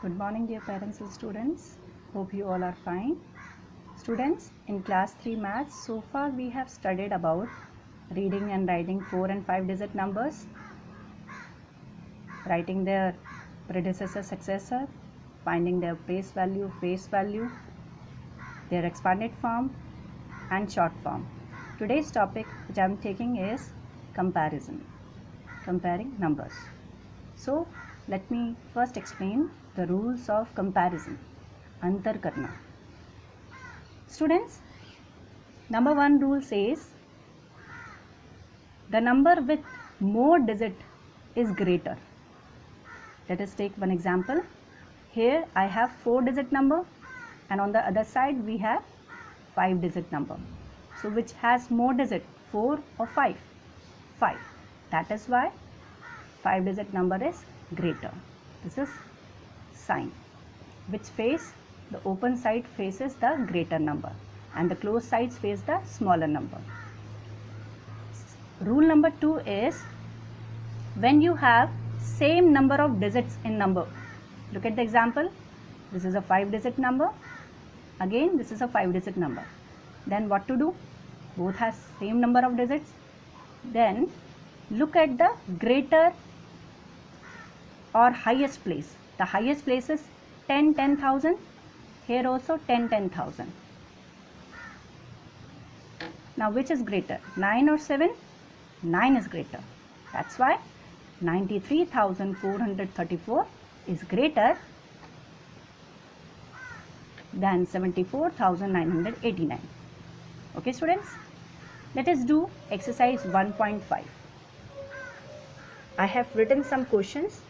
Good morning, dear parents and students. Hope you all are fine. Students, in class 3 maths, so far we have studied about reading and writing 4 and 5 digit numbers, writing their predecessor, successor, finding their place value, face value, their expanded form and short form. Today's topic which I am taking is comparison, comparing numbers. So, let me first explain the rules of comparison. Antar karna. Students, number 1 rule says the number with more digit is greater. Let us take one example. Here I have 4 digit number and on the other side we have 5 digit number. So which has more digit, 4 or 5? 5. That is why 5 digit number is greater. This is sign. Which face? The open side faces the greater number and the closed sides face the smaller number. Rule number 2 is when you have same number of digits in number. Look at the example. This is a 5 digit number. Again this is a 5 digit number. Then what to do? Both has same number of digits. Then look at the greater or highest place. The highest place is 10,000. Here also 10,000. Now which is greater, 9 or 7? 9 is greater. That's why 93,434 is greater than 74,989. Okay students, let us do exercise 1.5. I have written some questions.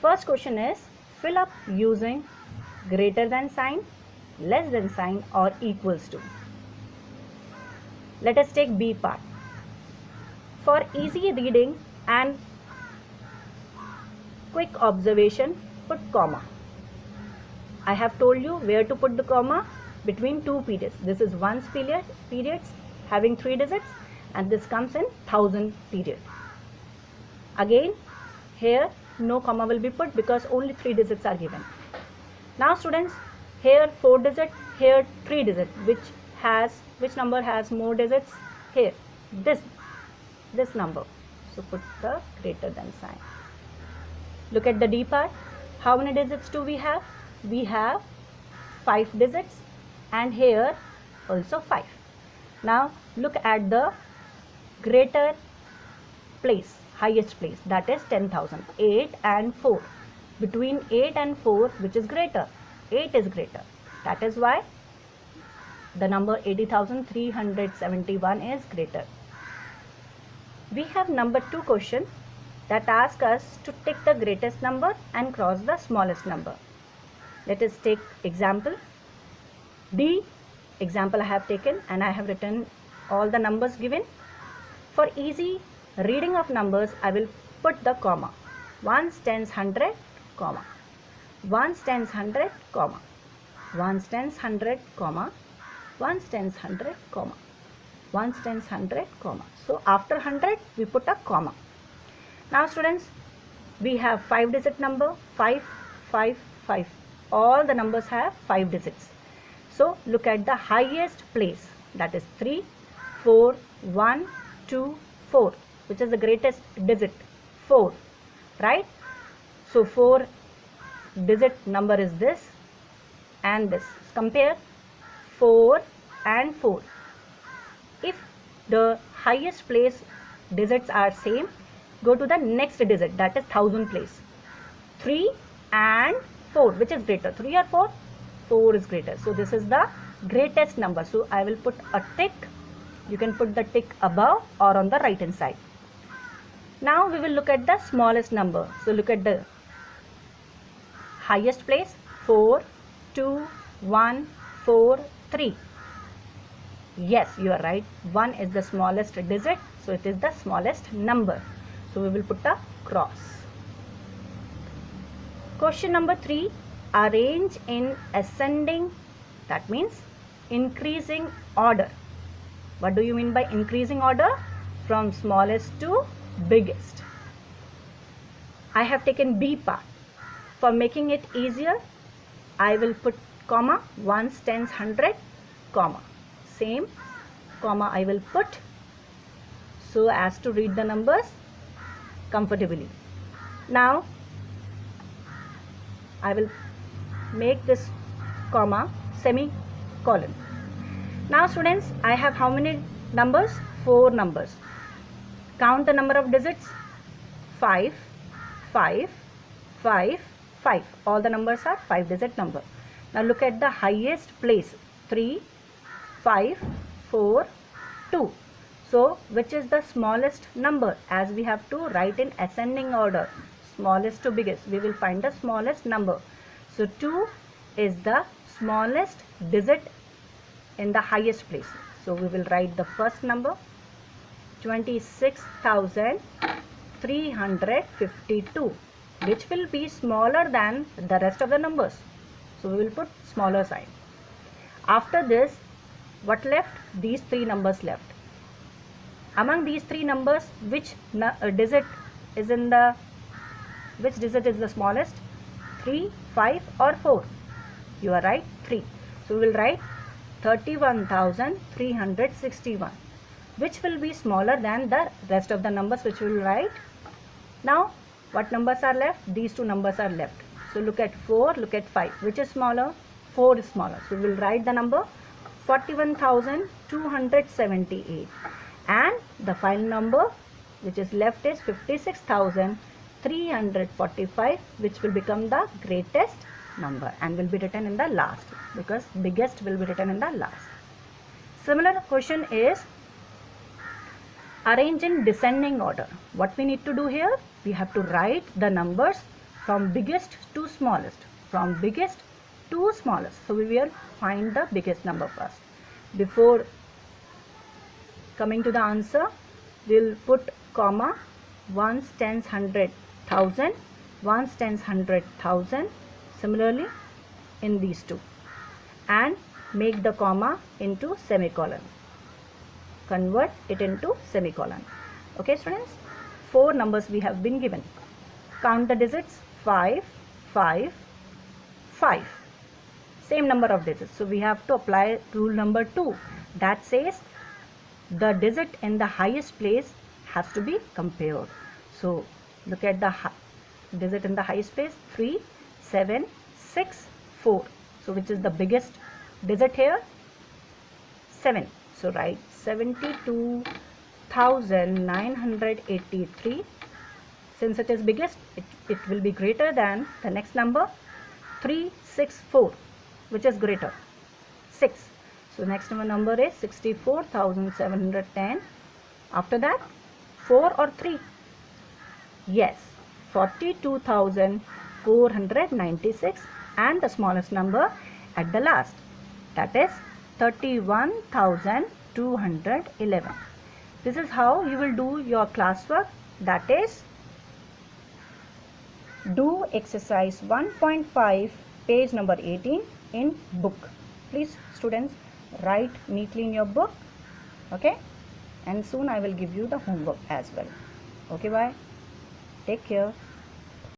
First question is fill up using greater than sign, less than sign or equals to. Let us take B part. For easy reading and quick observation, put comma. I have told you where to put the comma, between two periods. This is ones periods having 3 digits and this comes in 1000 period. Again here no comma will be put because only 3 digits are given. Now students, here 4 digit, here 3 digit. Which number has more digits? Here this number. So put the greater than sign. Look at the D part. How many digits do we have? We have 5 digits and here also 5. Now look at the greater place, highest place, that is 10,000. 8 and 4. Between 8 and 4 which is greater? 8 is greater. That is why the number 80,371 is greater. We have number 2 question that asks us to take the greatest number and cross the smallest number. Let us take example. D example I have taken and I have written all the numbers given. For easy reading of numbers, I will put the comma. Ones, tens, 100, comma. Ones, tens, 100, comma. Ones, tens, 100, comma. Ones, tens, 100, comma. Ones, tens, 100, comma. So after 100 we put a comma. Now students, we have 5 digit number, 5, 5, 5. All the numbers have 5 digits. So look at the highest place, that is 3, 4, 1, 2, 4. Which is the greatest digit? 4, right? So 4 digit number is this and this. Compare 4 and 4. If the highest place digits are same, go to the next digit, that is 1000 place. 3 and 4, which is greater? 3 or 4? 4 is greater. So this is the greatest number. So I will put a tick. You can put the tick above or on the right hand side. Now we will look at the smallest number. So look at the highest place, 4, 2, 1, 4, 3. Yes, you are right. 1 is the smallest digit. So it is the smallest number. So we will put a cross. Question number 3. Arrange in ascending, that means increasing order. What do you mean by increasing order? From smallest to biggest. I have taken B part. For making it easier, I will put comma, ones, tens, hundred, comma. Same comma I will put so as to read the numbers comfortably. Now I will make this comma semicolon. Now students, I have how many numbers? 4 numbers. Count the number of digits. 5, 5, 5, 5. All the numbers are 5-digit number. Now look at the highest place. 3, 5, 4, 2. So which is the smallest number? As we have to write in ascending order, smallest to biggest, we will find the smallest number. So 2 is the smallest digit in the highest place. So we will write the first number, 26,352, which will be smaller than the rest of the numbers. So we will put smaller sign. After this, what left? These 3 numbers left. Among these 3 numbers, which digit is the smallest? 3, 5 or 4? You are right, 3. So we will write 31,361, which will be smaller than the rest of the numbers which we will write. Now what numbers are left? These 2 numbers are left. So look at 4, look at 5. Which is smaller? 4 is smaller. So we will write the number 41,278, and the final number which is left is 56,345, which will become the greatest number and will be written in the last, because biggest will be written in the last. Similar question is arrange in descending order. What we need to do here? We have to write the numbers from biggest to smallest. From biggest to smallest. So we will find the biggest number first. Before coming to the answer, we will put comma, ones, tens, hundred, thousand, ones, tens, hundred, thousand. Similarly in these 2, and make the comma into semicolon. Convert it into semicolon. Okay students, 4 numbers we have been given. Count the digits. 5, 5, 5. Same number of digits. So we have to apply rule number 2. That says the digit in the highest place has to be compared. So look at the digit in the highest place. 3, 7, 6, 4. So which is the biggest digit here? 7. So write 72,983. Since it is biggest, it will be greater than the next number, 364, which is greater, 6. So next number is 64,710. After that, 4 or 3? Yes, 42,496, and the smallest number at the last, that is 31,211. This is how you will do your classwork, that is do exercise 1.5 page number 18 in book. Please students, write neatly in your book. Okay, and soon I will give you the homework as well. Okay, bye, take care.